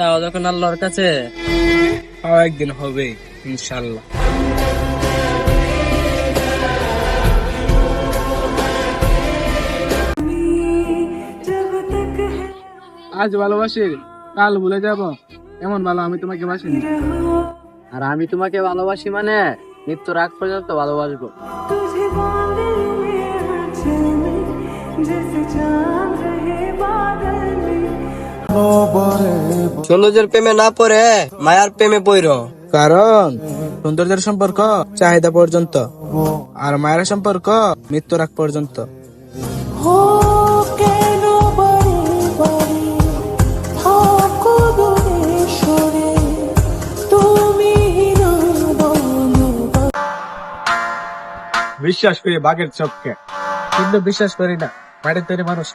চাও যখন আল্লাহর কাছে, একদিন হবে ইনশাল্লাহ। আজ ভালোবাসি, কাল ভুলে যাব, এমন ভালো আমি তোমাকে বাসিনি। আর আমি তোমাকে ভালোবাসি মানে মৃত্যুর আগ পর্যন্ত ভালোবাসবো। সৌন্দর্যের প্রেমে না পড়ে মায়ার প্রেমে পড়ো। কারণ সৌন্দর্যের সম্পর্ক চাহিদা পর্যন্ত, আর মায়ের সম্পর্ক মৃত্যুর আগ পর্যন্ত। বিশ্বাস করি বাঘের চোখকে, কিন্তু বিশ্বাস করি না মাটির তৈরি মানুষ।